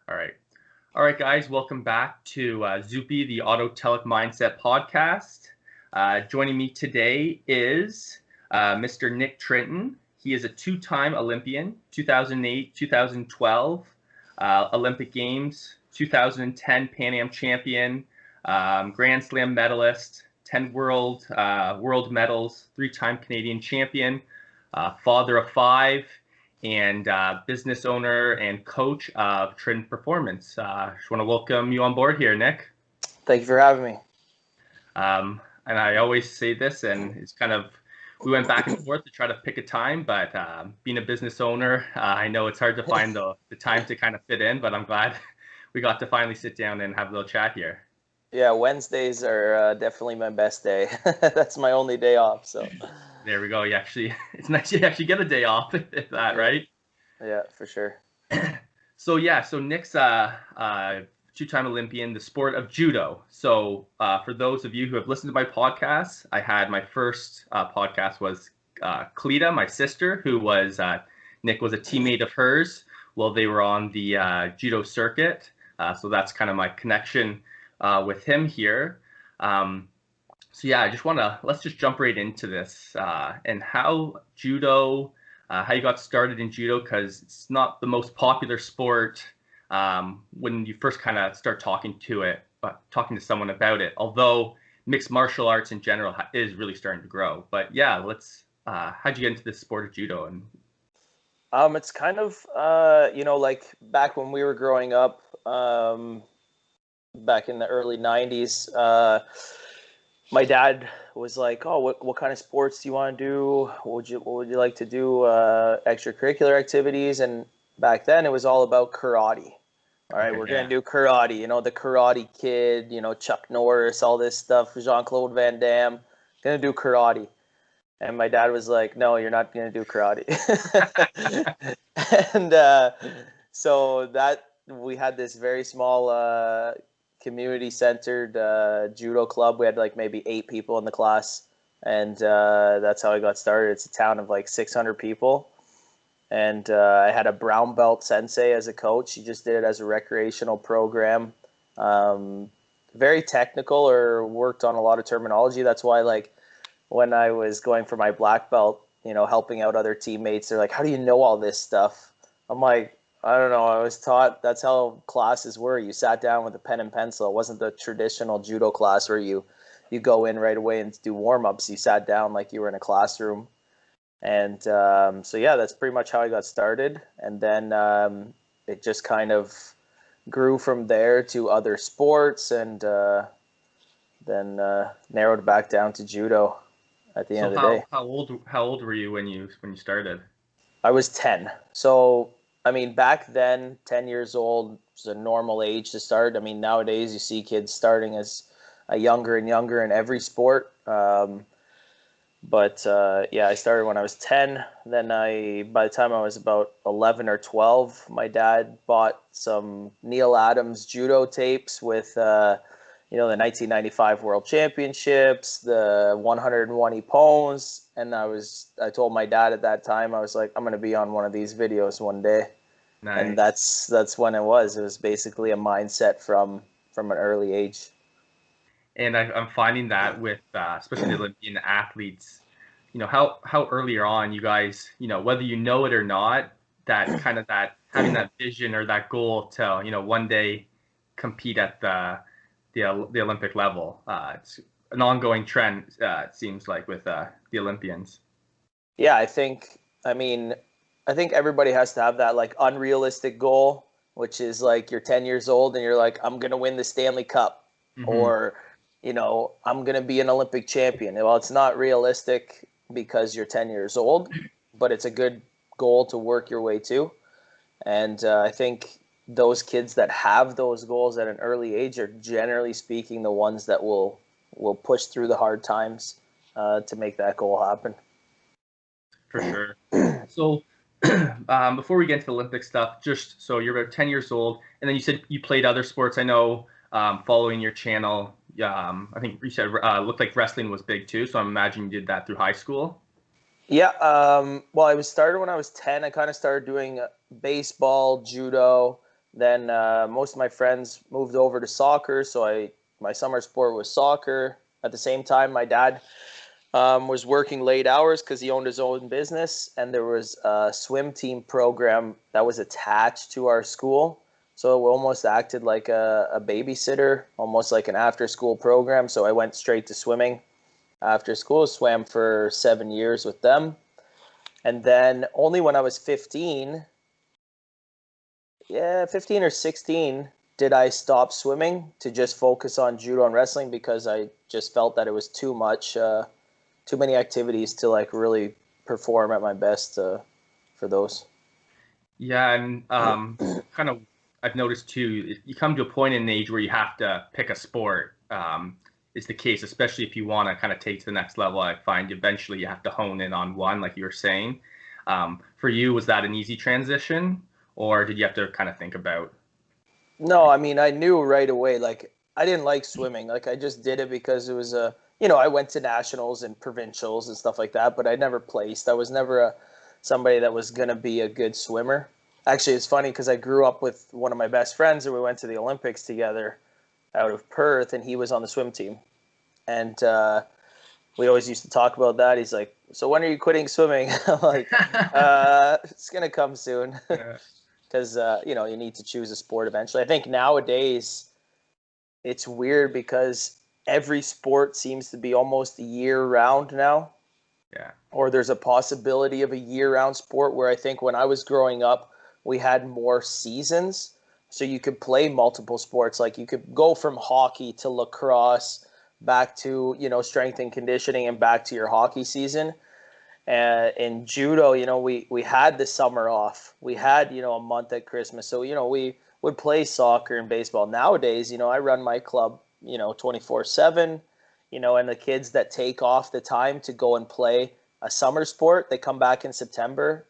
All right. All right, guys, welcome back to Zupi, the Autotelic Mindset podcast. Joining me today is Mr. Nick Tritton. He is a two-time Olympian, 2008, 2012 Olympic Games, 2010 Pan Am champion, Grand Slam medalist, 10 world medals, three-time Canadian champion, father of five, and business owner and coach of Tritton Performance. Just want to welcome you on board here, Nick. Thank you for having me. And I always say this, and it's kind of, we went back and forth to try to pick a time, but being a business owner, I know it's hard to find the time to kind of fit in, but I'm glad we got to finally sit down and have a little chat here. Yeah, Wednesdays are definitely my best day. That's my only day off, so. There we go. It's nice you actually get a day off, if that, right? Yeah, for sure. So Nick's two-time Olympian, the sport of judo. So for those of you who have listened to my podcast, I had my first podcast was Cleta, my sister, who was Nick was a teammate of hers while they were on the judo circuit. So that's kind of my connection with him here. So yeah, let's just jump right into this and how judo, how you got started in judo, because it's not the most popular sport when you first kind of start talking to someone about it, although mixed martial arts in general is really starting to grow. But yeah, how'd you get into this sport of judo? And it's kind of, like back when we were growing up, back in the early 90s, my dad was like, "Oh, what kind of sports do you want to do? What would you like to do? Extracurricular activities?" And back then, it was all about karate. All right, we're gonna do karate. The Karate Kid. Chuck Norris, all this stuff. Jean-Claude Van Damme. Gonna do karate. And my dad was like, "No, you're not gonna do karate." And so that we had this very small community-centered judo club. We had like maybe 8 people in the class, and that's how I got started. It's a town of like 600 people, and I had a brown belt sensei as a coach. He just did it as a recreational program, very technical, or worked on a lot of terminology. That's why, like, when I was going for my black belt, helping out other teammates, they're like, "How do you know all this stuff?" I'm like, I don't know. I was taught that's how classes were. You sat down with a pen and pencil. It wasn't the traditional judo class where you go in right away and do warm-ups. You sat down like you were in a classroom. And so, yeah, that's pretty much how I got started. And then it just kind of grew from there to other sports, and then narrowed back down to judo at the end of the day. How old were you when you started? I was 10. So, I mean, back then, 10 years old was a normal age to start. I mean, nowadays you see kids starting as younger and younger in every sport. But yeah, I started when I was 10. Then by the time I was about 11 or 12, my dad bought some Neil Adams judo tapes with, the 1995 World Championships, the 101 Ippons. And I told my dad at that time, I was like, I'm going to be on one of these videos one day. Nice. And that's when it was. It was basically a mindset from an early age. And I'm finding that with especially the Olympian athletes, how earlier on you guys, whether you know it or not, that kind of having that vision or that goal to, one day compete at the Olympic level. It's an ongoing trend, it seems like, with the Olympians. Yeah, I think everybody has to have that like unrealistic goal, which is like you're 10 years old and you're like, I'm going to win the Stanley Cup, or, I'm going to be an Olympic champion. Well, it's not realistic because you're 10 years old, but it's a good goal to work your way to. And I think those kids that have those goals at an early age are, generally speaking, the ones that will push through the hard times to make that goal happen. For sure. So before we get into the Olympic stuff, just so you're about 10 years old, and then you said you played other sports. I know following your channel, I think you said looked like wrestling was big too. So I'm imagining you did that through high school. Yeah. Well, I started when I was 10. I kind of started doing baseball, judo, Then most of my friends moved over to soccer, so my summer sport was soccer. At the same time, my dad was working late hours because he owned his own business, and there was a swim team program that was attached to our school. So it almost acted like a babysitter, almost like an after-school program. So I went straight to swimming after school, swam for 7 years with them. And then only when I was 15 or 16, did I stop swimming to just focus on judo and wrestling because I just felt that it was too much, too many activities to like really perform at my best for those. Yeah, and kind of I've noticed too, you come to a point in an age where you have to pick a sport. Is the case, especially if you want to kind of take to the next level. I find eventually you have to hone in on one, like you were saying. For you, was that an easy transition, or did you have to kind of think about? No, I mean, I knew right away, like, I didn't like swimming. Like, I just did it because it was I went to nationals and provincials and stuff like that, but I never placed. I was never somebody that was going to be a good swimmer. Actually, it's funny because I grew up with one of my best friends and we went to the Olympics together out of Perth, and he was on the swim team. And we always used to talk about that. He's like, "So when are you quitting swimming?" I'm like, "It's going to come soon." Yeah. Because you need to choose a sport eventually. I think nowadays it's weird because every sport seems to be almost year round now, Yeah. or there's a possibility of a year round sport where I think when I was growing up, we had more seasons. So you could play multiple sports. Like you could go from hockey to lacrosse back to, strength and conditioning and back to your hockey season. In judo, we had the summer off. We had, a month at Christmas. So, we would play soccer and baseball. Nowadays, I run my club, 24/7, and the kids that take off the time to go and play a summer sport, they come back in September,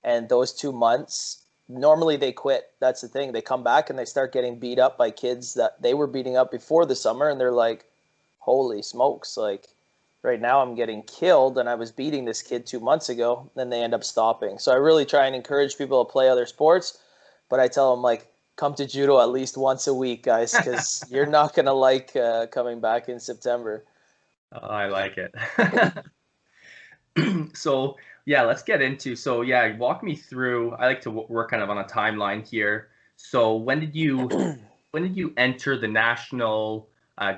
and those 2 months, normally they quit. That's the thing. They come back and they start getting beat up by kids that they were beating up before the summer, and they're like, holy smokes, like, right now I'm getting killed and I was beating this kid 2 months ago. Then they end up stopping. So I really try and encourage people to play other sports, but I tell them, like, come to judo at least once a week, guys, because you're not going to like coming back in September. Oh, I like it. So yeah, let's get into. So yeah, walk me through. I like to work kind of on a timeline here. So when did you enter the national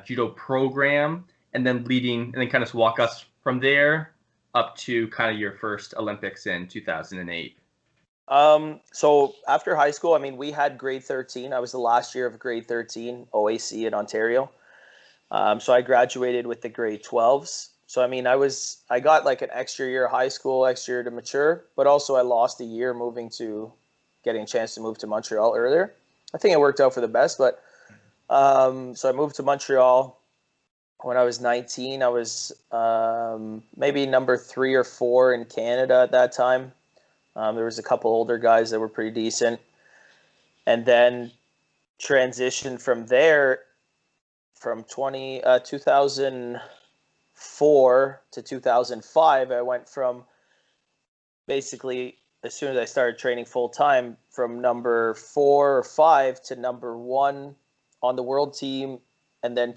judo program, and then kind of walk us from there up to kind of your first Olympics in 2008. So after high school, I mean, we had grade 13. I was the last year of grade 13 OAC in Ontario. So I graduated with the grade 12s. So I mean, I got like an extra year of high school, extra year to mature, but also I lost a year getting a chance to move to Montreal earlier. I think it worked out for the best, but so I moved to Montreal when I was 19. I was maybe number 3 or 4 in Canada at that time. There was a couple older guys that were pretty decent, and then transitioned from there from 2004 to 2005. I went from basically, as soon as I started training full time, from number 4 or 5 to number 1 on the world team, and then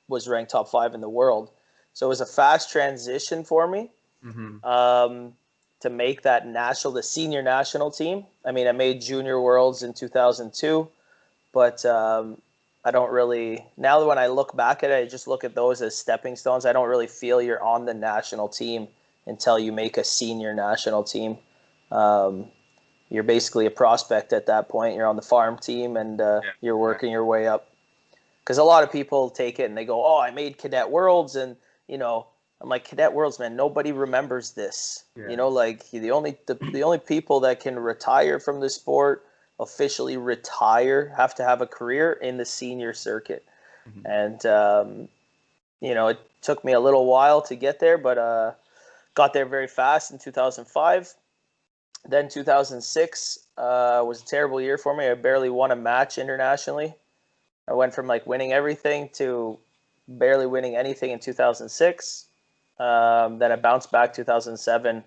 was ranked top 5 in the world. So it was a fast transition for me. Mm-hmm. To make the senior national team. I mean, I made junior worlds in 2002, but I don't really, now that when I look back at it, I just look at those as stepping stones. I don't really feel you're on the national team until you make a senior national team. You're basically a prospect at that point. You're on the farm team, and you're working your way up. Because a lot of people take it and they go, oh, I made cadet worlds, and, I'm like, cadet worlds, man, nobody remembers this. Yeah. Like the only people that can retire from the sport, officially retire, have to have a career in the senior circuit. Mm-hmm. And it took me a little while to get there, but got there very fast in 2005. Then 2006 was a terrible year for me. I barely won a match internationally. I went from like winning everything to barely winning anything in 2006. Then I bounced back 2007,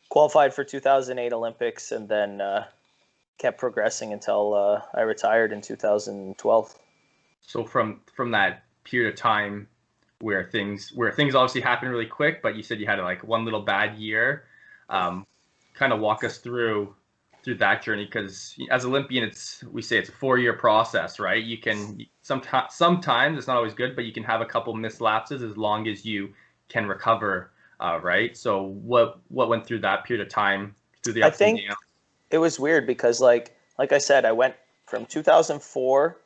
qualified for 2008 Olympics, and then kept progressing until I retired in 2012. So from that period of time where things obviously happened really quick, but you said you had like one little bad year. Kind of walk us through that journey, because as Olympian, we say it's a 4-year process, right? You can sometimes it's not always good, but you can have a couple mislapses as long as you can recover, right? So what went through that period of time, through the I ups and think downs? it was weird because like I said, I went from 2004,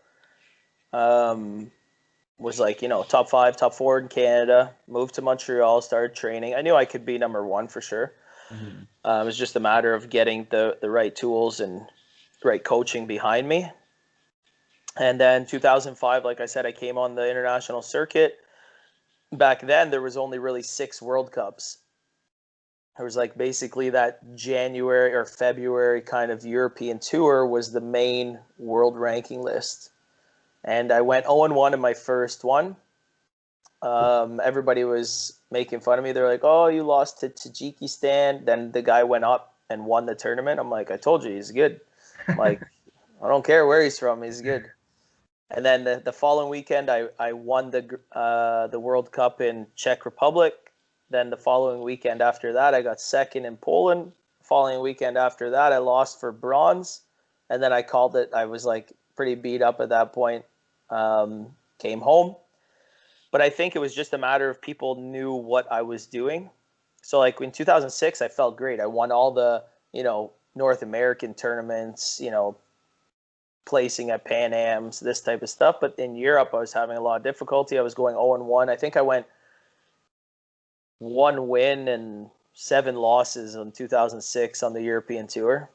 was like, top 5, top 4 in Canada, moved to Montreal, started training. I knew I could be number 1 for sure. Mm-hmm. It was just a matter of getting the right tools and right coaching behind me. And then 2005, like I said, I came on the international circuit. Back then, there was only really 6 World Cups. There was like basically that January or February kind of European tour was the main world ranking list. And I went 0-1 in my first one. Everybody was making fun of me. They're like, "Oh, you lost to Tajikistan." Then the guy went up and won the tournament. I'm like, "I told you he's good." I'm like, I don't care where he's from, he's good. And then the following weekend, I won the World Cup in Czech Republic. Then the following weekend after that, I got second in Poland. Following weekend after that, I lost for bronze. And then I called it. I was like pretty beat up at that point. Came home. But I think it was just a matter of people knew what I was doing. So like in 2006, I felt great. I won all the, North American tournaments, placing at Pan Ams, this type of stuff. But in Europe, I was having a lot of difficulty. I was going 0-1. I think I went 1 win and 7 losses in 2006 on the European tour.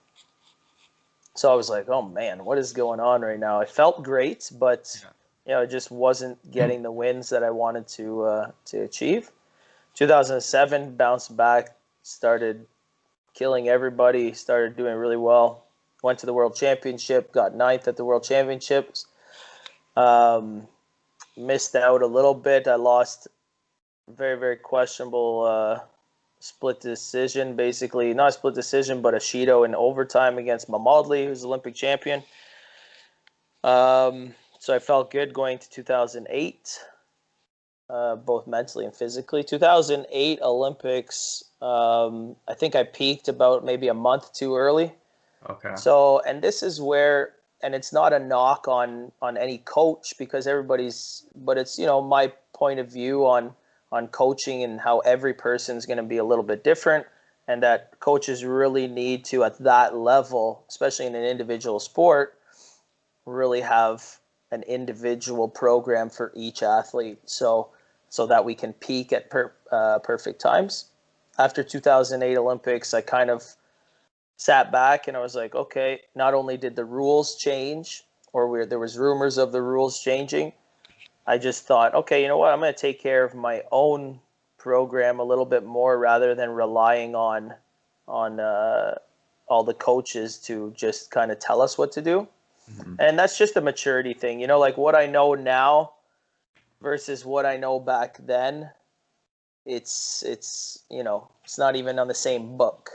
So I was like, oh man, what is going on right now? It felt great, but it just wasn't getting the wins that I wanted to achieve. 2007, bounced back, started killing everybody, started doing really well. Went to the World Championship, got 9th at the World Championships. Missed out a little bit. I lost very, very questionable split decision, basically. Not a split decision, but a Shido in overtime against Mamadli, who's Olympic champion. So I felt good going to 2008, both mentally and physically. 2008 Olympics, I think I peaked about maybe a month too early. Okay. So, and this is where, and it's not a knock on any coach because but it's, my point of view on coaching and how every person's going to be a little bit different, and that coaches really need to, at that level, especially in an individual sport, really have an individual program for each athlete so that we can peak at perfect times. After 2008 Olympics, I kind of sat back and I was like, okay, not only did the rules change, or there was rumors of the rules changing, I just thought, okay, you know what? I'm going to take care of my own program a little bit more rather than relying on all the coaches to just kind of tell us what to do. Mm-hmm. And that's just a maturity thing, like what I know now versus what I know back then. It's not even on the same book.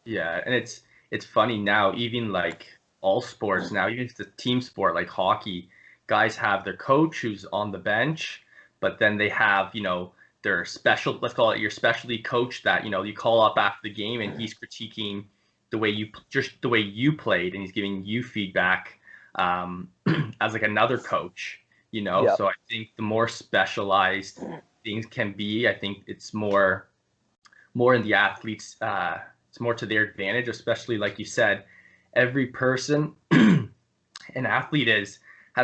Yeah, and it's funny now, even like all sports now, even if it's a team sport like hockey, guys have their coach who's on the bench, but then they have, their special, let's call it your specialty coach that, you call up after the game and he's critiquing the way you played and he's giving you feedback as like another coach, Yep. So I think the more specialized things can be, I think it's more in the athletes, it's more to their advantage, especially like you said, every person, an athlete has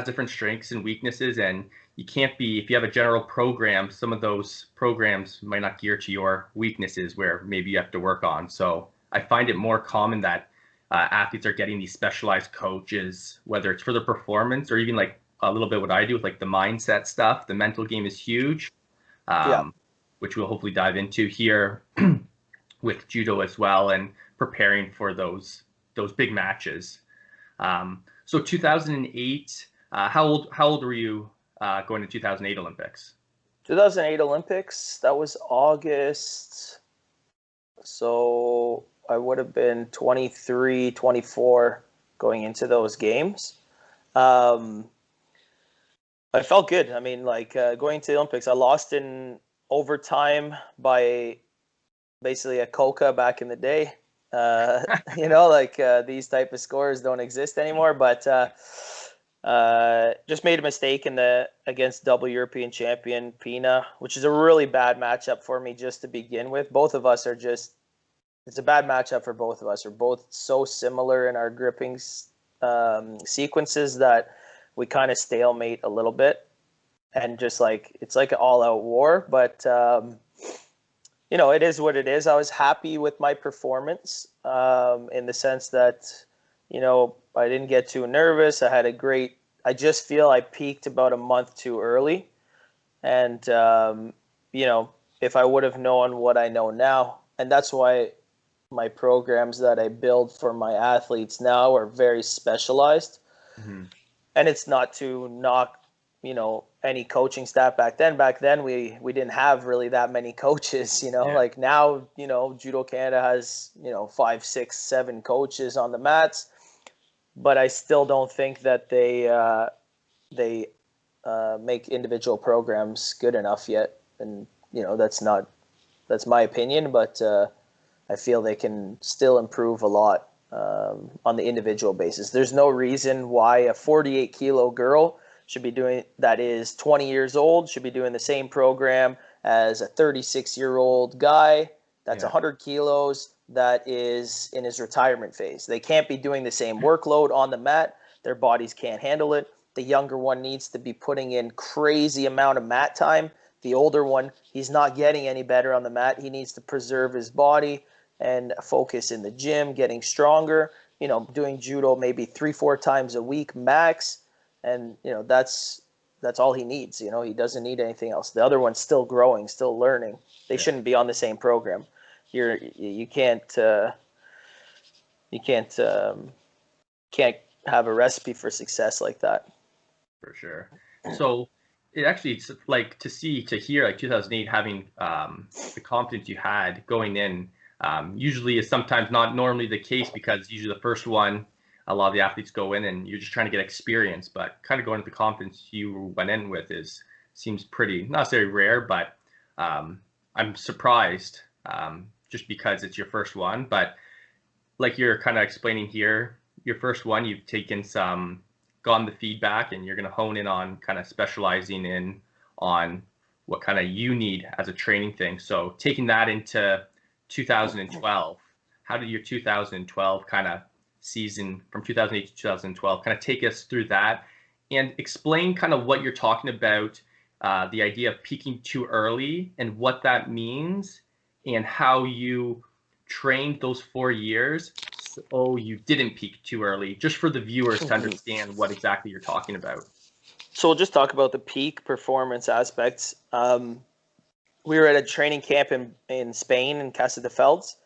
different strengths and weaknesses, and you can't be, if you have a general program, some of those programs might not gear to your weaknesses where maybe you have to work on. So I find it more common that athletes are getting these specialized coaches, whether it's for the performance or even like a little bit what I do with like the mindset stuff. The mental game is huge, which we'll hopefully dive into here with judo as well, and preparing for those big matches. So 2008, how old were you going to 2008 Olympics? 2008 Olympics, that was August. So I would have been 23, 24 going into those games. I felt good. I mean, like going to the Olympics, I lost in overtime by basically a Coca back in the day. These type of scores don't exist anymore, but just made a mistake against double European champion Pina, which is a really bad matchup for me just to begin with. Both of us are it's a bad matchup for both of us. We're both so similar in our gripping sequences that we kind of stalemate a little bit, and just like it's like an all-out war. But it is what it is. I was happy with my performance in the sense that, I didn't get too nervous. I just feel I peaked about a month too early. And, if I would have known what I know now, and that's why my programs that I build for my athletes now are very specialized. Mm-hmm. And it's not to knock, any coaching staff back then. Back then, we didn't have really that many coaches, like now, Judo Canada has, 5, 6, 7 coaches on the mats, but I still don't think that they make individual programs good enough yet. And, that's my opinion, but I feel they can still improve a lot on the individual basis. There's no reason why a 48-kilo girl that is 20 years old should be doing the same program as a 36-year-old guy that's 100 kilos that is in his retirement phase. They can't be doing the same workload on the mat. Their bodies can't handle it. The younger one needs to be putting in crazy amount of mat time. The older one, he's not getting any better on the mat. He needs to preserve his body and focus in the gym, getting stronger, doing judo maybe 3-4 times a week max. And, that's all he needs. He doesn't need anything else. The other one's still growing, still learning. They shouldn't be on the same program. You can't have a recipe for success like that. For sure. So it actually, it's like to hear like 2008 having the confidence you had going in, usually is sometimes not normally the case, because usually the first one, a lot of the athletes go in and you're just trying to get experience, but kind of going with the confidence you went in with seems pretty, not necessarily rare, but I'm surprised just because it's your first one. But like you're kind of explaining here, your first one, you've gotten the feedback, and you're going to hone in on kind of specializing on what kind of you need as a training thing. So taking that into 2012, how did your 2012 kind of season from 2008 to 2012 kind of take us through that, and explain kind of what you're talking about, the idea of peaking too early and what that means, and how you trained those 4 years so you didn't peak too early, just for the viewers to understand what exactly you're talking about. So we'll just talk about the peak performance aspects. We were at a training camp in Spain, in Casa de Fels,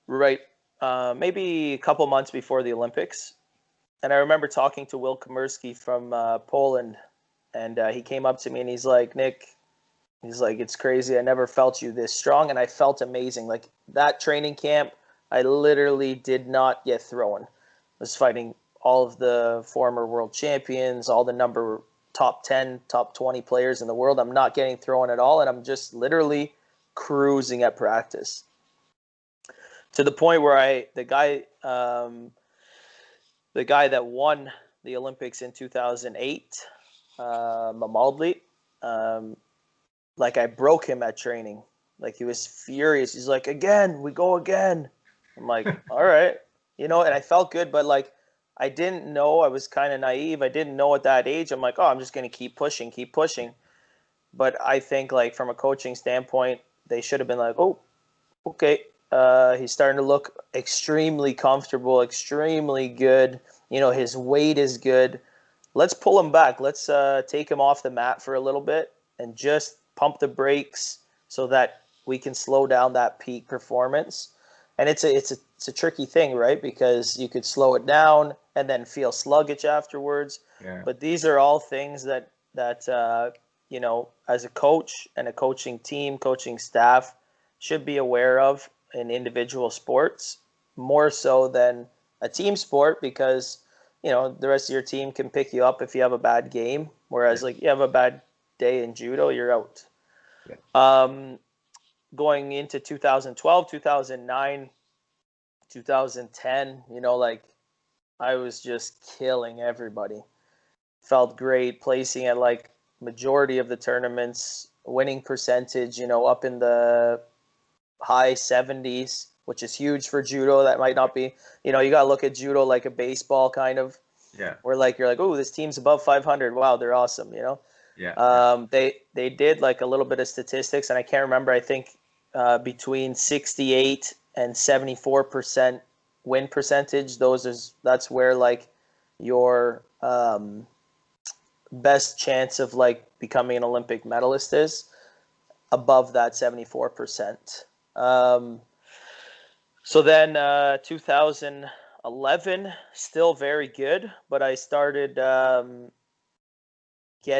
right, maybe a couple months before the Olympics. And I remember talking to Will Komerski from Poland, and he came up to me and he's like, Nick, it's crazy. I never felt you this strong. And I felt amazing. Like that training camp, I literally did not get thrown. I was fighting all of the former world champions, all the top 10, top 20 players in the world. I'm not getting thrown at all. And I'm just literally cruising at practice, to the point where the guy that won the Olympics in 2008, Mamaldli, like I broke him at training. Like he was furious. He's like, again, we go again. I'm like, all right, and I felt good, but like I didn't know. I was kind of naive. I didn't know at that age. I'm like, oh, I'm just going to keep pushing. But I think like from a coaching standpoint, they should have been like, oh, okay. He's starting to look extremely comfortable, extremely good. His weight is good. Let's pull him back. Let's take him off the mat for a little bit and just pump the brakes so that we can slow down that peak performance. And it's a tricky thing, right? Because you could slow it down and then feel sluggish afterwards. Yeah. But these are all things that as a coach and a coaching team, coaching staff should be aware of in individual sports, more so than a team sport because, the rest of your team can pick you up if you have a bad game. Whereas like you have a bad day in judo, you're out. Yeah. Going into 2012, 2009, 2010, like I was just killing everybody. Felt great placing at like majority of the tournaments, winning percentage, up in the high 70s, which is huge for judo. That might not be, you got to look at judo like a baseball kind of. Yeah. Where like you're like, oh, this team's above 500. Wow, they're awesome, Yeah. They did like a little bit of statistics, and I can't remember. I think between 68 and 74% win percentage. That's where like your best chance of like becoming an Olympic medalist is above that 74%. So then 2011, still very good, but I started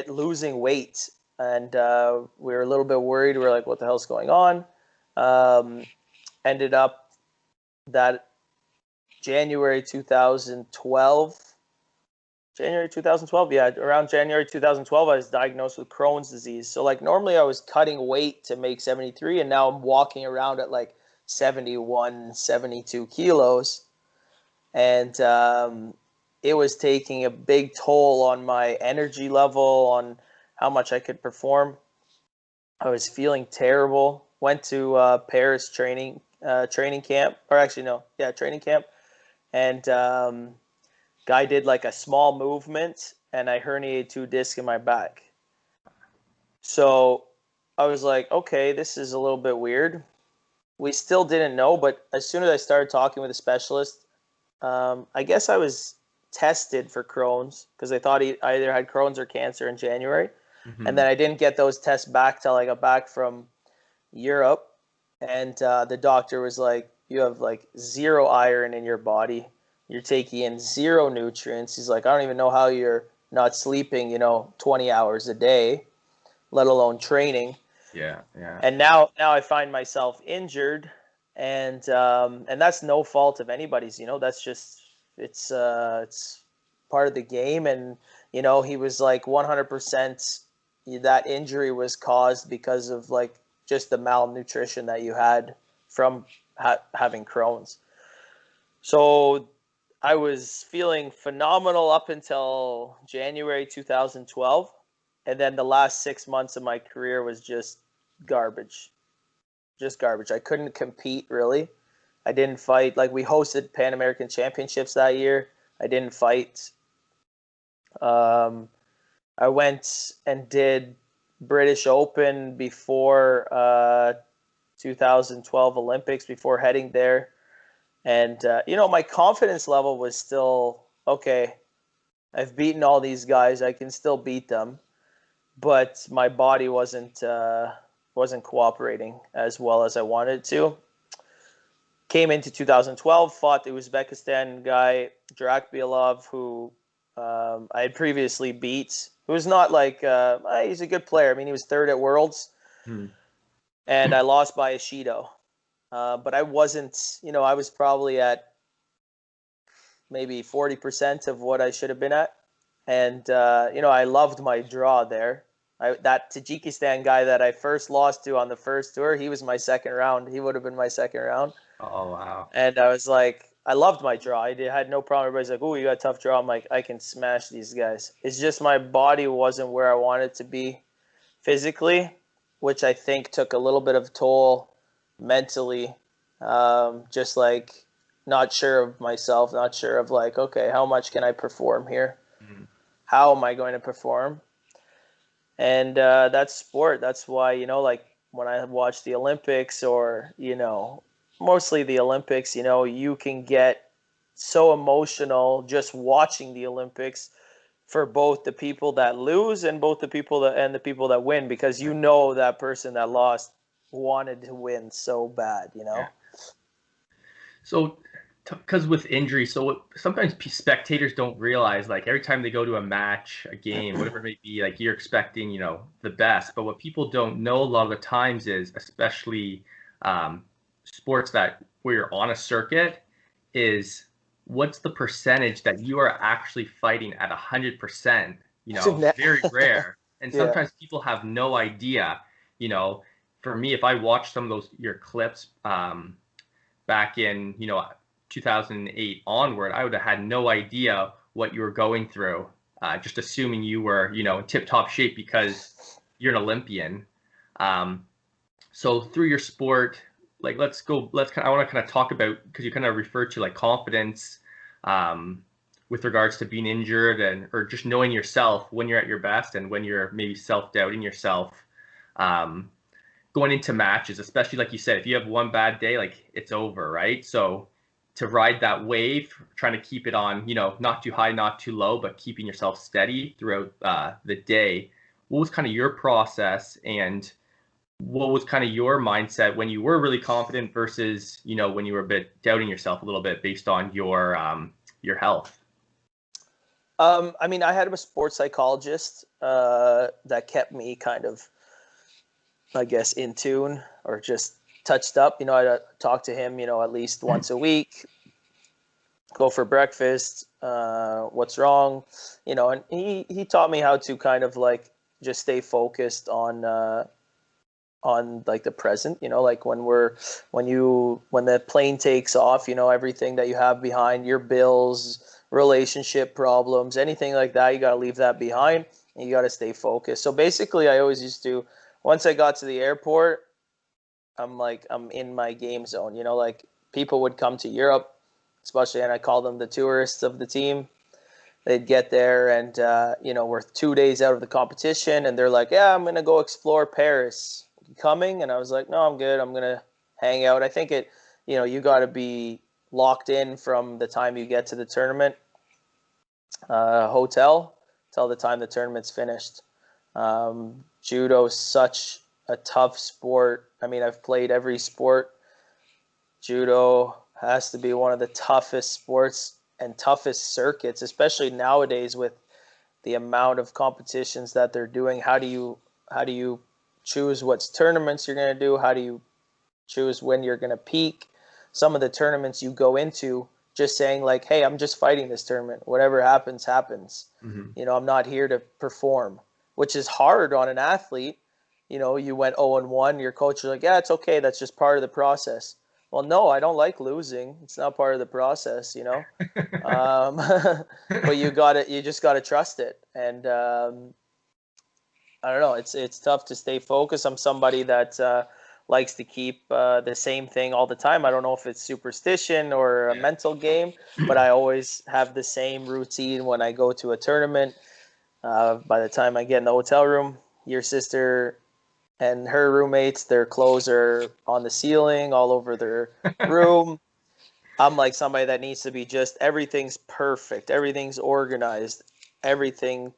losing weight, and we were a little bit worried. We were like, what the hell's going on? Ended up that January 2012, yeah, around January 2012, I was diagnosed with Crohn's disease. So like normally I was cutting weight to make 73, and now I'm walking around at like 71, 72 kilos. And it was taking a big toll on my energy level, on how much I could perform. I was feeling terrible. Went to Paris training camp, or actually no, yeah, training camp. And guy did like a small movement, and I herniated 2 discs in my back. So I was like, okay, this is a little bit weird. We still didn't know, but as soon as I started talking with a specialist, I guess I was tested for Crohn's because I thought I either had Crohn's or cancer in January. Mm-hmm. And then I didn't get those tests back till I got back from Europe. And the doctor was like, you have like 0 iron in your body. You're taking in 0 nutrients. He's like, I don't even know how you're not sleeping, 20 hours a day, let alone training. Yeah. And now I find myself injured, and that's no fault of anybody's. That's just it's part of the game. And he was like 100% that injury was caused because of like just the malnutrition that you had from having Crohn's. So I was feeling phenomenal up until January 2012. And then the last 6 months of my career was just garbage. Just garbage. I couldn't compete, really. I didn't fight. Like, we hosted Pan American Championships that year. I didn't fight. I went and did British Open before 2012 Olympics, before heading there. And, my confidence level was still, okay, I've beaten all these guys. I can still beat them. But my body wasn't cooperating as well as I wanted to. Came into 2012, fought the Uzbekistan guy, Drakbielov, who I had previously beat. Who's not like, he's a good player. I mean, he was 3rd at Worlds. And I lost by Ishido. But I wasn't, I was probably at maybe 40% of what I should have been at. And, I loved my draw there. That Tajikistan guy that I first lost to on the first tour, he was my second round. He would have been my second round. Oh, wow. And I was like, I loved my draw. I had no problem. Everybody's like, oh, you got a tough draw. I'm like, I can smash these guys. It's just my body wasn't where I wanted to be physically, which I think took a little bit of toll mentally. Just like not sure of myself, not sure of like, okay, how much can I perform here? Mm-hmm. How am I going to perform? And that's sport. That's why, like when I watch the Olympics or, mostly the Olympics, you can get so emotional just watching the Olympics for both the people that lose and both the people that win, because that person that lost wanted to win so bad, Yeah. So, because with injury, sometimes spectators don't realize, like, every time they go to a match, a game, whatever it may be, like, you're expecting, the best. But what people don't know a lot of the times is, especially sports where you're on a circuit, is what's the percentage that you are actually fighting at 100%? Very rare. And Yeah. sometimes people have no idea. You know, for me, if I watch some of your clips back in 2008 onward, I would have had no idea what you were going through. Just assuming you were in tip-top shape because you're an Olympian. Um, so through your sport, like I want to kind of talk about, because you kind of referred to like confidence, with regards to being injured or just knowing yourself when you're at your best and when you're maybe self-doubting yourself, um, going into matches, especially like you said, if you have one bad day, like it's over, right? So to ride that wave, trying to keep it on, not too high, not too low, but keeping yourself steady throughout the day. What was kind of your process, and what was kind of your mindset when you were really confident versus, when you were a bit doubting yourself a little bit based on your health? I mean, I had a sports psychologist that kept me kind of, I guess, in tune or just touched up. I talk to him, at least once a week, go for breakfast, what's wrong, and he taught me how to kind of like just stay focused on like the present, like when the plane takes off, everything that you have behind, your bills, relationship problems, anything like that, you got to leave that behind and you got to stay focused. So basically I always used to, once I got to the airport, I'm in my game zone, like people would come to Europe, especially, and I call them the tourists of the team. They'd get there and we're 2 days out of the competition and they're like, yeah, I'm going to go explore Paris. Coming? And I was like, no, I'm good. I'm going to hang out. I think you got to be locked in from the time you get to the tournament hotel till the time the tournament's finished. Judo is such a tough sport. I mean, I've played every sport. Judo has to be one of the toughest sports and toughest circuits, especially nowadays with the amount of competitions that they're doing. How do you choose what tournaments you're going to do? How do you choose when you're going to peak? Some of the tournaments you go into just saying like, hey, I'm just fighting this tournament. Whatever happens, happens. Mm-hmm. I'm not here to perform, which is hard on an athlete. You went 0-1, your coach is like, yeah, it's okay. That's just part of the process. Well, no, I don't like losing. It's not part of the process, but you just got to trust it. And I don't know. It's tough to stay focused. I'm somebody that likes to keep the same thing all the time. I don't know if it's superstition or a mental game, but I always have the same routine when I go to a tournament. By the time I get in the hotel room, your sister and her roommates, their clothes are on the ceiling all over their room. I'm like somebody that needs to be just everything's perfect, everything's organized, everything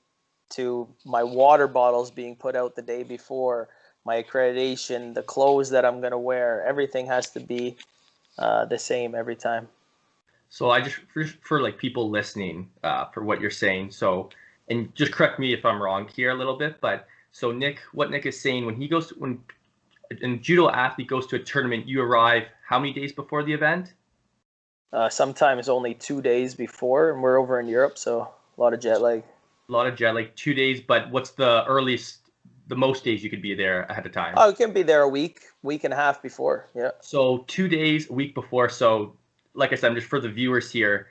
to my water bottles being put out the day before, my accreditation, the clothes that I'm going to wear, everything has to be the same every time. So I just for like people listening, for what you're saying. So, and just correct me if I'm wrong here a little bit, but so what Nick is saying, when a judo athlete goes to a tournament, you arrive how many days before the event? Sometimes only 2 days before, and we're over in Europe, so a lot of jet lag. A lot of jet lag, 2 days, but what's the most days you could be there ahead of time? Oh, it can be there a week and a half before. Yeah. So 2 days, a week before. So like I said, just for the viewers here,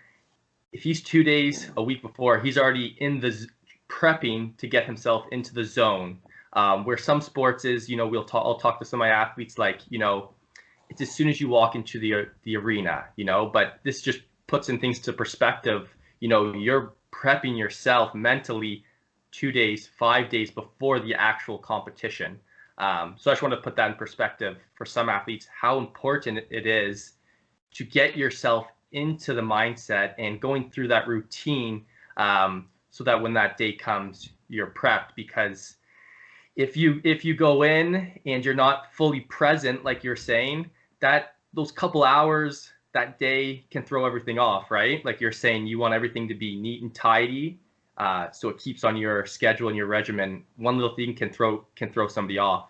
if he's 2 days, a week before, he's already in the prepping to get himself into the zone. Where some sports is, I'll talk to some of my athletes like, it's as soon as you walk into the arena, but this just puts in things to perspective. You're prepping yourself mentally 2 days, 5 days before the actual competition. So I just want to put that in perspective for some athletes, how important it is to get yourself into the mindset and going through that routine, so that when that day comes, you're prepped. Because if you go in and you're not fully present, like you're saying, that those couple hours that day can throw everything off, right? Like you're saying, you want everything to be neat and tidy, so it keeps on your schedule and your regimen. One little thing can throw somebody off.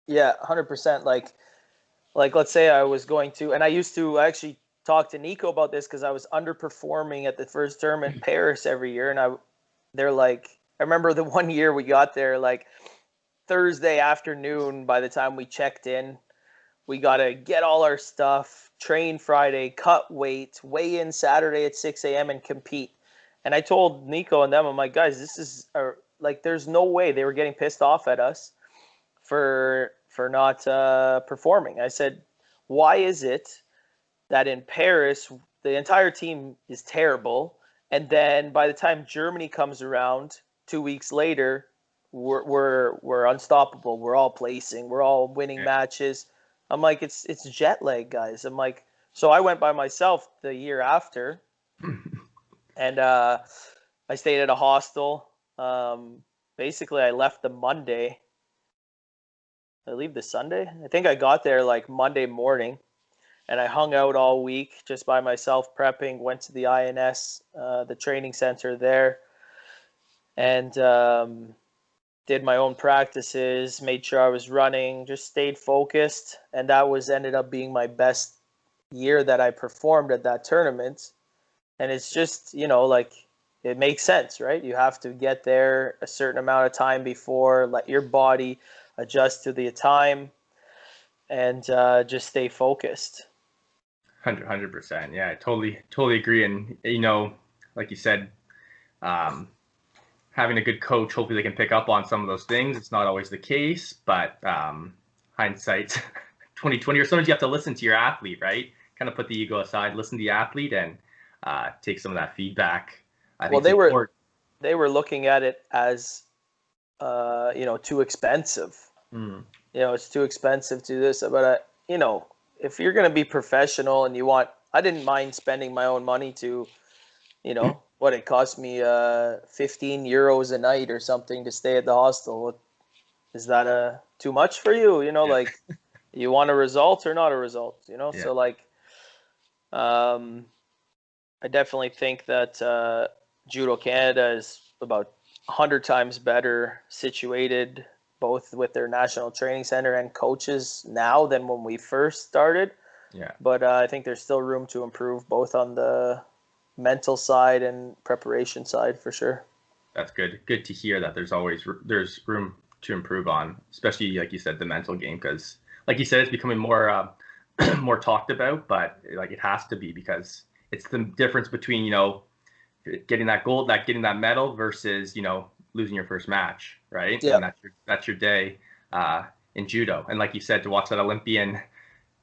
Yeah, 100%. Like let's say I was going to, and I used to actually talk to Nico about this because I was underperforming at the first tournament in Paris every year. And they're like, I remember the one year we got there, like Thursday afternoon, by the time we checked in, we got to get all our stuff, train Friday, cut weight, weigh in Saturday at 6 a.m. and compete. And I told Nico and them, I'm like, guys, this is like, there's no way. They were getting pissed off at us for not performing. I said, why is it that in Paris the entire team is terrible, and then by the time Germany comes around 2 weeks later, we're unstoppable. We're all placing. We're all winning matches. I'm like, it's jet lag, guys. I'm like, so I went by myself the year after, and I stayed at a hostel. Basically, I left the Monday. I leave the Sunday. I think I got there like Monday morning, and I hung out all week just by myself prepping. Went to the INS, the training center there, and did my own practices, made sure I was running, just stayed focused. And that ended up being my best year that I performed at that tournament. And it's just, like, it makes sense, right? You have to get there a certain amount of time before, let your body adjust to the time, and just stay focused. 100%. Yeah, I totally agree. And, like you said, having a good coach, hopefully they can pick up on some of those things. It's not always the case, but hindsight 2020, or sometimes you have to listen to your athlete, right? Kind of put the ego aside, listen to the athlete, and take some of that feedback. Well, they were looking at it as too expensive. It's too expensive to this, but if you're going to be professional and I didn't mind spending my own money to, what it cost me 15 euros a night or something to stay at the hostel. Is that too much for you? Like, you want a result or not a result? So like, I definitely think that Judo Canada is about 100 times better situated, both with their national training center and coaches now than when we first started. Yeah. But I think there's still room to improve, both on the mental side and preparation side, for sure. That's good. Good to hear that there's room to improve on, especially like you said, the mental game, because like you said, it's becoming more more talked about, but like it has to be, because it's the difference between getting that gold, getting that medal versus losing your first match, right? Yeah. And that's your day in judo. And like you said, to watch that Olympian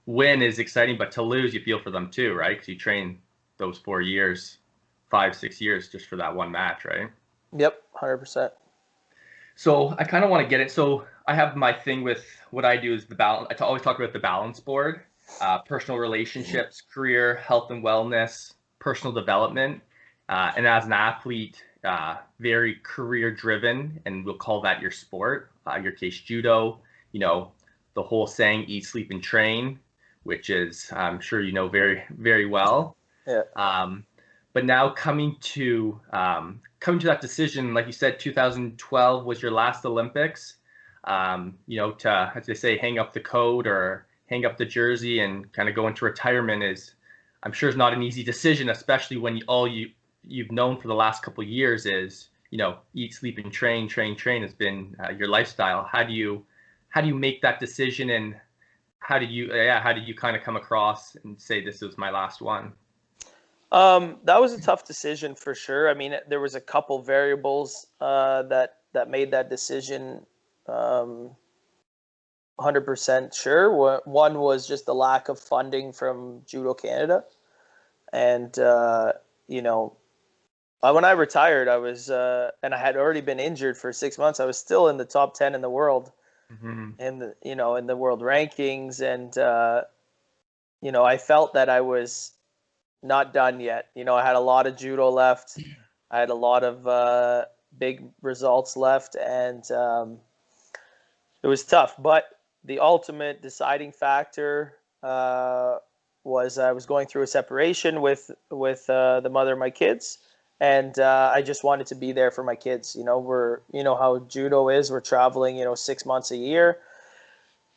win is exciting, but to lose, you feel for them too, right? Because you train those 4 years, 5-6 years just for that one match, right? Yep, 100%. So I kind of want to get it. So I have my thing with what I do is the balance. I always talk about the balance board, personal relationships, career, health and wellness, personal development. And as an athlete, very career driven, and we'll call that your sport, your case judo, the whole saying, eat, sleep, and train, which is, I'm sure very, very well. Yeah. But now coming to that decision, like you said, 2012 was your last Olympics. To, as they say, hang up the coat or hang up the jersey and kind of go into retirement I'm sure, is not an easy decision, especially when you've known for the last couple of years is eat, sleep, and train has been your lifestyle. How do you make that decision, and how did you kind of come across and say this was my last one? That was a tough decision for sure. I mean, there was a couple variables that made that decision 100% sure. One was just the lack of funding from Judo Canada, and when I retired, I was and I had already been injured for 6 months. I was still in the top 10 in the world, in the world rankings, and I felt that I was not done yet. I had a lot of judo left. I had a lot of big results left, and it was tough. But the ultimate deciding factor was I was going through a separation with the mother of my kids, and I just wanted to be there for my kids. How judo is. We're traveling, 6 months a year,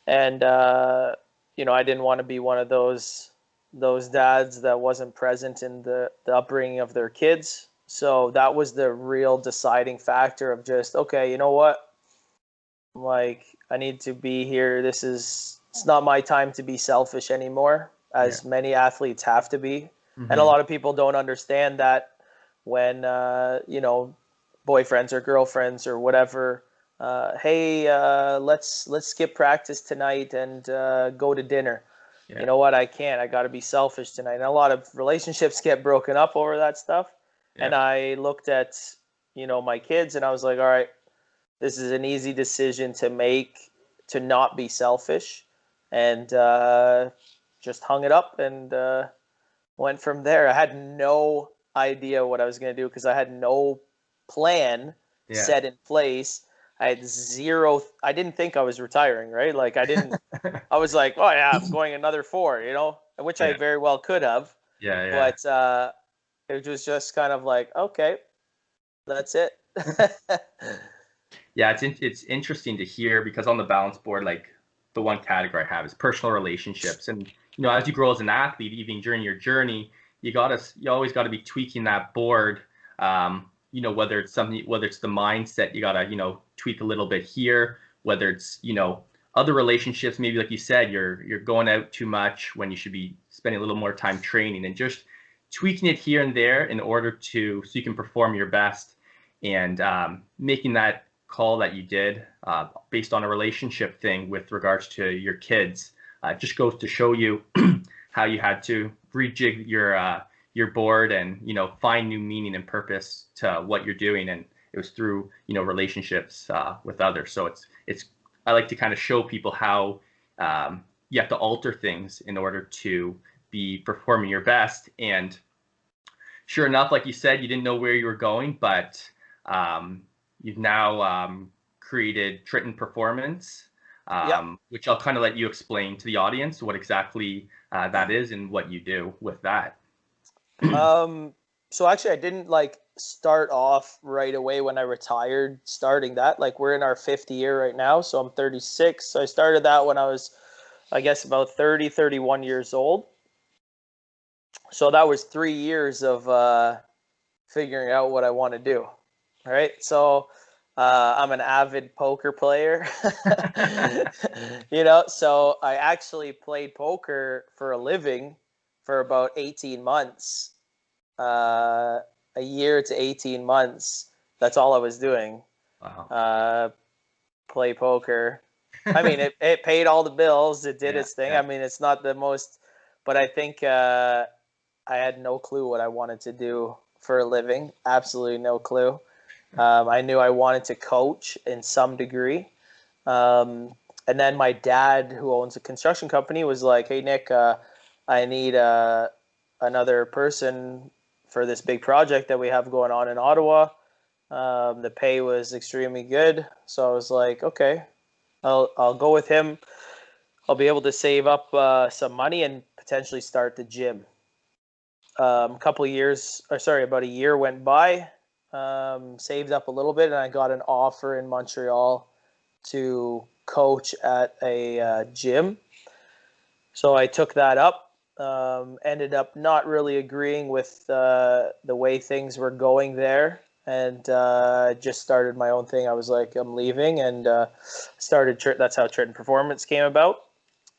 and I didn't want to be one of those those dads that wasn't present in the upbringing of their kids. So that was the real deciding factor of just, okay, you know what? Like, I need to be here. It's not my time to be selfish anymore, Yeah. as many athletes have to be. Mm-hmm. And a lot of people don't understand that when, boyfriends or girlfriends or whatever, hey, let's skip practice tonight and go to dinner. Yeah. You know what? I can't. I got to be selfish tonight. And a lot of relationships get broken up over that stuff. Yeah. And I looked at, my kids and I was like, all right, this is an easy decision to make to not be selfish, and just hung it up and went from there. I had no idea what I was going to do because I had no plan set in place. I had zero. I didn't think I was retiring, right? Like I didn't. I was like, oh yeah, I'm going another 4, which I very well could have. Yeah. But it was just kind of like, okay, that's it. Yeah, it's interesting to hear because on the balance board, like the one category I have is personal relationships, and as you grow as an athlete, even during your journey, you always got to be tweaking that board. Whether it's the mindset, you gotta tweak a little bit here. Whether it's other relationships, maybe like you said, you're going out too much when you should be spending a little more time training, and just tweaking it here and there in order so you can perform your best, and making that call that you did based on a relationship thing with regards to your kids just goes to show you how you had to rejig your board and find new meaning and purpose to what you're doing, and it was through relationships with others. So it's I like to kind of show people how you have to alter things in order to be performing your best. And sure enough, like you said, you didn't know where you were going, but you've now created Tritton Performance, which I'll kind of let you explain to the audience what exactly that is and what you do with that. So actually, I didn't start off right away when I retired starting that. Like we're in our 5th year right now, so I'm 36. So I started that when I was, I guess, about 30, 31 years old. So that was 3 years of figuring out what I want to do. All right. So I'm an avid poker player, so I actually played poker for a living for about 18 months, a year to 18 months. That's all I was doing. Wow. Play poker. I mean, it paid all the bills. It did its thing. Yeah. I mean, it's not the most, but I think I had no clue what I wanted to do for a living. Absolutely no clue. I knew I wanted to coach in some degree. And then my dad, who owns a construction company, was like, hey, Nick, I need another person for this big project that we have going on in Ottawa. The pay was extremely good. So I was like, okay, I'll go with him. I'll be able to save up some money and potentially start the gym. About a year went by. Saved up a little bit, and I got an offer in Montreal to coach at a gym. So I took that up. Ended up not really agreeing with the way things were going there, and just started my own thing. I was like, I'm leaving, and started. That's how Tritton Performance came about.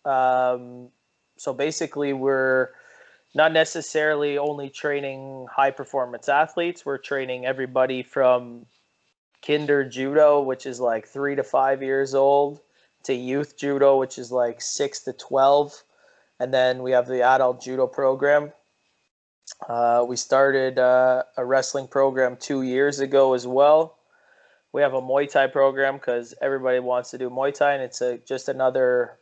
So basically, we're not necessarily only training high performance athletes. We're training everybody from kinder judo, which is like 3 to 5 years old, to youth judo, which is like 6 to 12. And then we have the adult judo program. We started a wrestling program 2 years ago as well. We have a Muay Thai program because everybody wants to do Muay Thai, and it's just another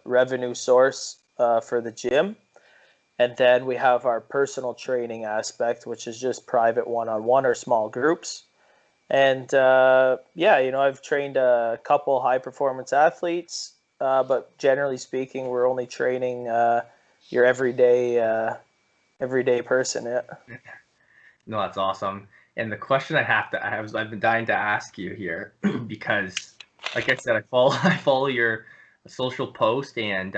revenue source for the gym. And then we have our personal training aspect, which is just private one-on-one or small groups. And I've trained a couple high-performance athletes, but generally speaking, we're only training your everyday person. Yeah. No, that's awesome. And the question I've been dying to ask you here because, like I said, I follow your social post, and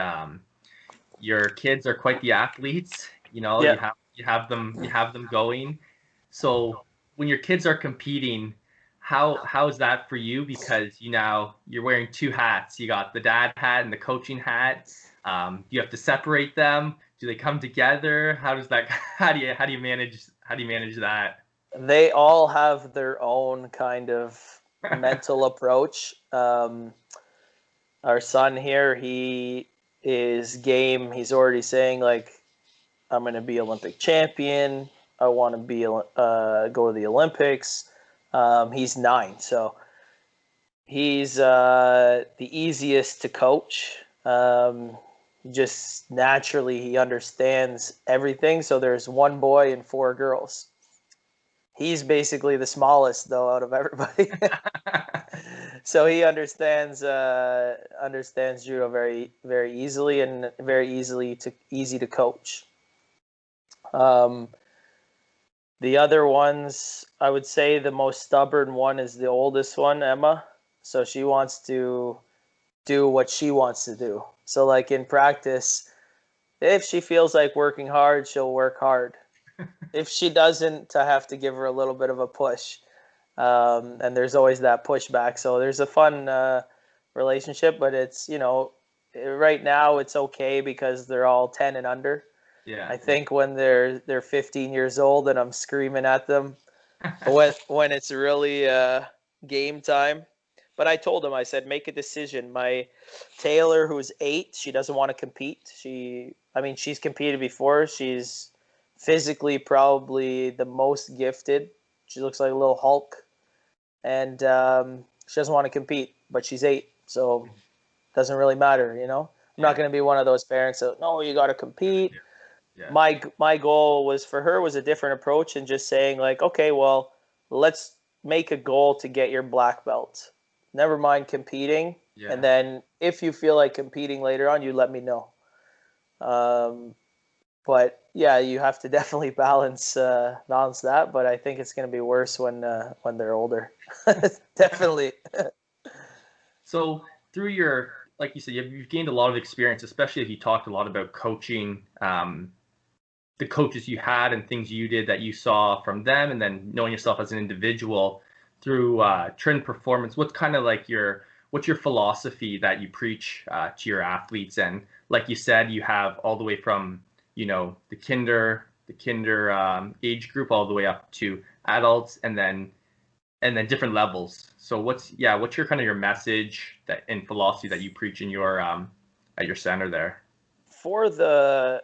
your kids are quite the athletes. You know, Yeah. you have them going. So when your kids are competing, how is that for you? Because you're wearing two hats. You got the dad hat and the coaching hat. You have to separate them. Do they come together? How does that? How do you manage that? They all have their own kind of mental approach. Our son here, he is game. He's already saying like, I'm going to be Olympic champion. I want to be go to the Olympics. He's 9, so he's the easiest to coach. Just naturally, he understands everything. So there's one boy and 4 girls. He's basically the smallest though out of everybody. So he understands judo very very easily and very easy to coach. Um, the other ones, I would say the most stubborn one is the oldest one, Emma. So she wants to do what she wants to do. So like in practice, if she feels like working hard, she'll work hard. If she doesn't, I have to give her a little bit of a push. And there's always that pushback. So there's a fun relationship, but it's, right now it's okay because they're all 10 and under. Yeah. I think when they're 15 years old and I'm screaming at them, when it's really game time. But I told him, I said, make a decision. My Taylor, who's 8, she doesn't want to compete. She's competed before. She's physically probably the most gifted. She looks like a little Hulk. And she doesn't want to compete, but she's 8. So it doesn't really matter, I'm not going to be one of those parents that, no, you got to compete. Yeah. My goal was for her was a different approach and just saying like, okay, well, let's make a goal to get your black belt. Never mind competing. Yeah. And then if you feel like competing later on, you let me know. But yeah, you have to definitely balance that. But I think it's going to be worse when they're older. Definitely. So through like you said, you've gained a lot of experience, especially if you talked a lot about coaching, the coaches you had and things you did that you saw from them, and then knowing yourself as an individual through Tritton Performance. What's your philosophy that you preach to your athletes? And like you said, you have all the way from the kinder age group all the way up to adults, and then different levels. So what's your kind of your message that and philosophy that you preach in your at your center there? For the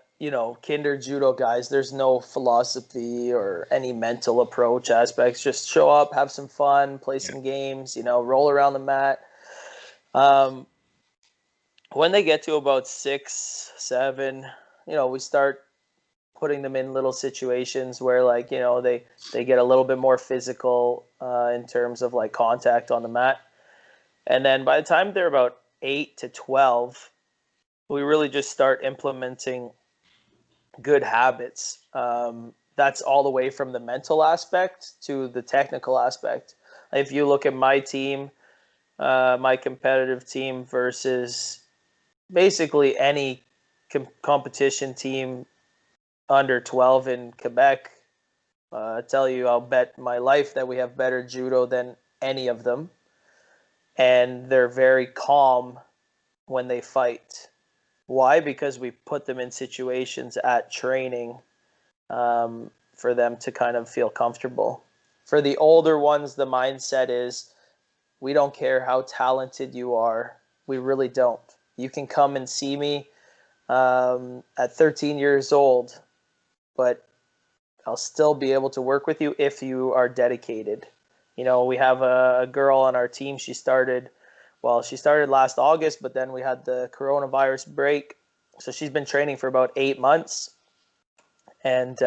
kinder judo guys, there's no philosophy or any mental approach aspects. Just show up, have some fun, play some games, roll around the mat. When they get to about 6, 7, we start putting them in little situations where like they get a little bit more physical in terms of like contact on the mat. And then by the time they're about 8 to 12, we really just start implementing good habits. That's all the way from the mental aspect to the technical aspect. If you look at my team, my competitive team versus basically any competition team under 12 in Quebec, I tell you, I'll bet my life that we have better judo than any of them. And they're very calm when they fight. Why? Because we put them in situations at training for them to kind of feel comfortable. For the older ones, the mindset is we don't care how talented you are. We really don't. You can come and see me at 13 years old, but I'll still be able to work with you if you are dedicated. We have a girl on our team. She started last August, but then we had the coronavirus break. So she's been training for about 8 months. And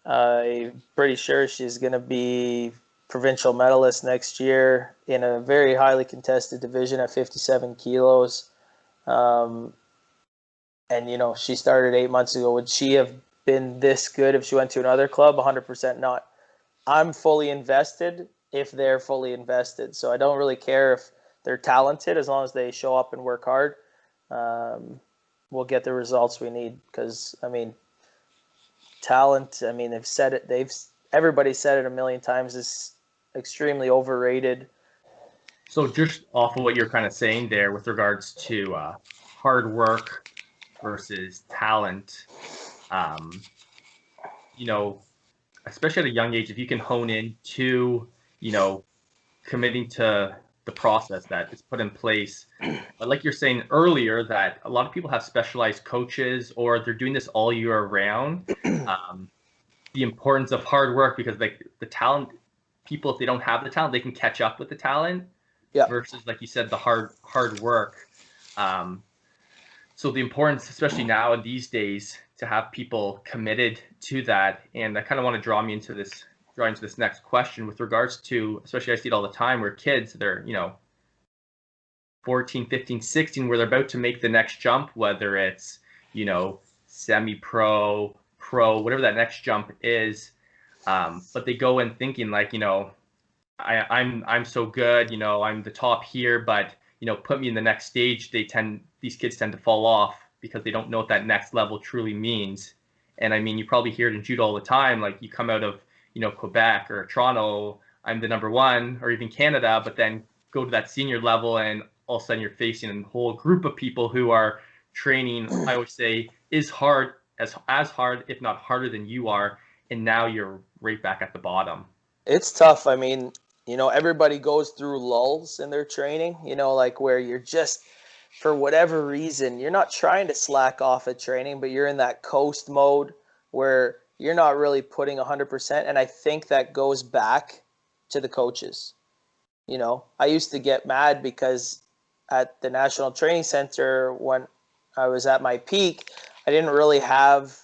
I'm pretty sure she's going to be provincial medalist next year in a very highly contested division at 57 kilos. And, she started 8 months ago. Would she have been this good if she went to another club? 100% not. I'm fully invested if they're fully invested. So I don't really care if they're talented as long as they show up and work hard. we'll get the results we need. Because talent. They've said it. Everybody said it a million times. Is extremely overrated. So just off of what you're kind of saying there with regards to hard work versus talent, um, you know, especially at a young age, if you can hone in to, committing to the process that is put in place. But like you're saying earlier, that a lot of people have specialized coaches or they're doing this all year round. The importance of hard work, because like the talent, people, if they don't have the talent, they can catch up with the talent. Yeah. Versus, like you said, the hard work. So the importance, especially now in these days, to have people committed to that. And I kind of want to draw into this next question with regards to, especially I see it all the time where kids, they're, 14, 15, 16, where they're about to make the next jump, whether it's, semi-pro, pro, whatever that next jump is. But they go in thinking like, I'm so good, I'm the top here, but put me in the next stage. These kids tend to fall off because they don't know what that next level truly means. And you probably hear it in judo all the time. Like you come out of, Quebec or Toronto, I'm the number one, or even Canada, but then go to that senior level and all of a sudden you're facing a whole group of people who are training, I always say, is hard, as hard, if not harder than you are. And now you're right back at the bottom. It's tough. Everybody goes through lulls in their training, like where you're just, for whatever reason, you're not trying to slack off at training, but you're in that coast mode where you're not really putting 100%. And I think that goes back to the coaches. I used to get mad because at the National Training Center, when I was at my peak, I didn't really have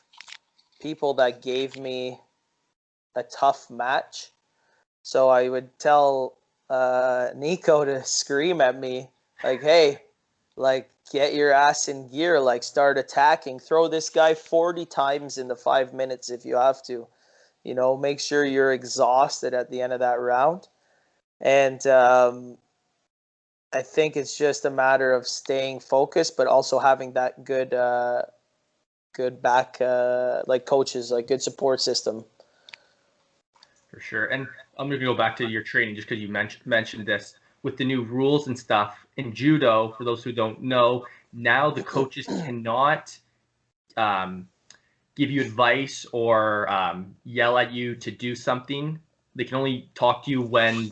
people that gave me a tough match. So I would tell Nico to scream at me like, hey, like, get your ass in gear, like, start attacking. Throw this guy 40 times in the 5 minutes if you have to. Make sure you're exhausted at the end of that round. And I think it's just a matter of staying focused, but also having that good back, like coaches, like good support system. For sure. And I'm going to go back to your training just because you mentioned this with the new rules and stuff in judo. For those who don't know, now the coaches cannot give you advice or yell at you to do something. They can only talk to you when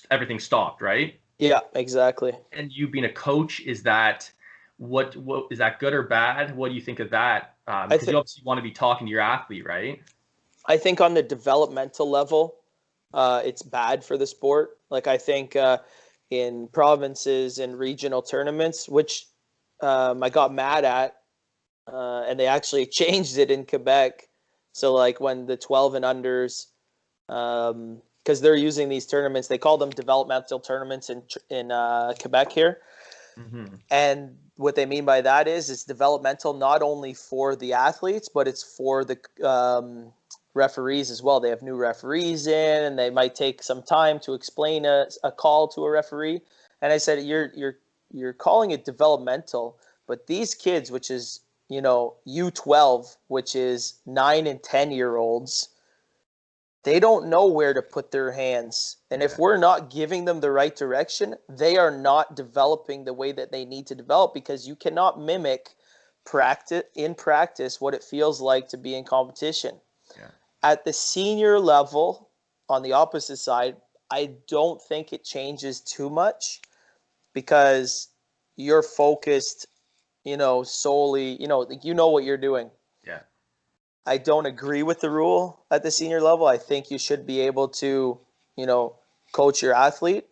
everything stopped, right? Yeah, exactly. And you being a coach, is that what is that good or bad? What do you think of that? Because you obviously want to be talking to your athlete, right? I think on the developmental level, it's bad for the sport. Like I think in provinces and regional tournaments, which I got mad at, and they actually changed it in Quebec. So like when the 12 and unders, because they're using these tournaments, they call them developmental tournaments in Quebec here. Mm-hmm. And what they mean by that is it's developmental not only for the athletes, but it's for the referees as well. They have new referees in, and they might take some time to explain a call to a referee. And I said, you're calling it developmental, but these kids, which is U12, which is 9 and 10-year-olds, they don't know where to put their hands. And if we're not giving them the right direction, they are not developing the way that they need to develop, because you cannot mimic practice what it feels like to be in competition. Yeah. At the senior level, on the opposite side, I don't think it changes too much, because you're focused, solely, what you're doing. Yeah. I don't agree with the rule at the senior level. I think you should be able to, coach your athlete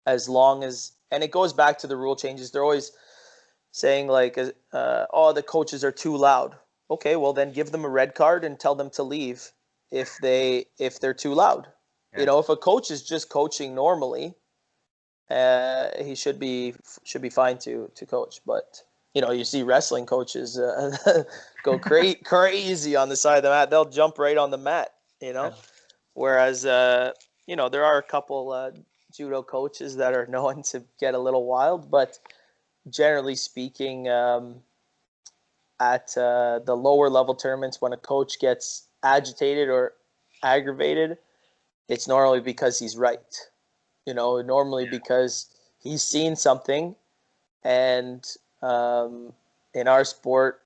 as long as, and it goes back to the rule changes. They're always saying like, the coaches are too loud. Okay, well then give them a red card and tell them to leave if they're too loud. Yeah. If a coach is just coaching normally, he should be fine to coach. But you see wrestling coaches go crazy on the side of the mat. They'll jump right on the mat, Yeah. Whereas, there are a couple judo coaches that are known to get a little wild, but generally speaking, at the lower level tournaments, when a coach gets agitated or aggravated, it's normally because he's right. Normally because he's seen something, and in our sport,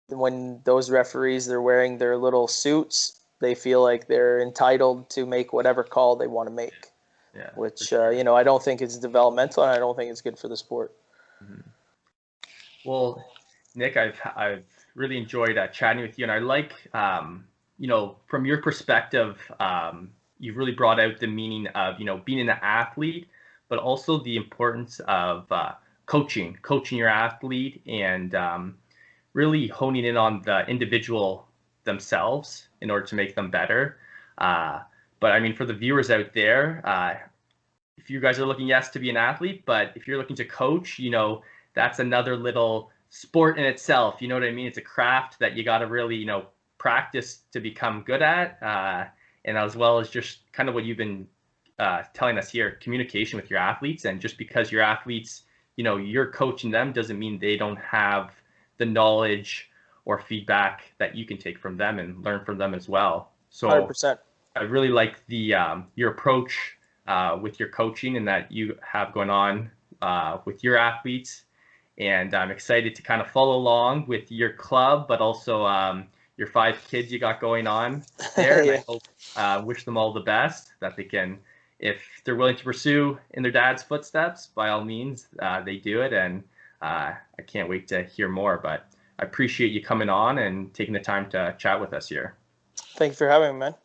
when those referees, they're wearing their little suits, they feel like they're entitled to make whatever call they want to make. Yeah, Which sure. I don't think it's developmental, and I don't think it's good for the sport. Mm-hmm. Well, Nick, I've really enjoyed chatting with you, and I like from your perspective, you've really brought out the meaning of being an athlete, but also the importance of coaching your athlete, and really honing in on the individual themselves in order to make them better. But I mean, for the viewers out there, if you guys are looking, yes, to be an athlete, but if you're looking to coach, that's another little sport in itself. You know what I mean? It's a craft that you got to really, practice to become good at. And as well as just kind of what you've been telling us here, communication with your athletes. And just because your athletes, you're coaching them doesn't mean they don't have the knowledge or feedback that you can take from them and learn from them as well. So 100%. I really like the your approach with your coaching and that you have going on with your athletes. And I'm excited to kind of follow along with your club, but also your 5 kids you got going on there. And Yeah. I hope, wish them all the best, that they can, if they're willing to pursue in their dad's footsteps, by all means, they do it. And I can't wait to hear more. But I appreciate you coming on and taking the time to chat with us here. Thank you for having me, man.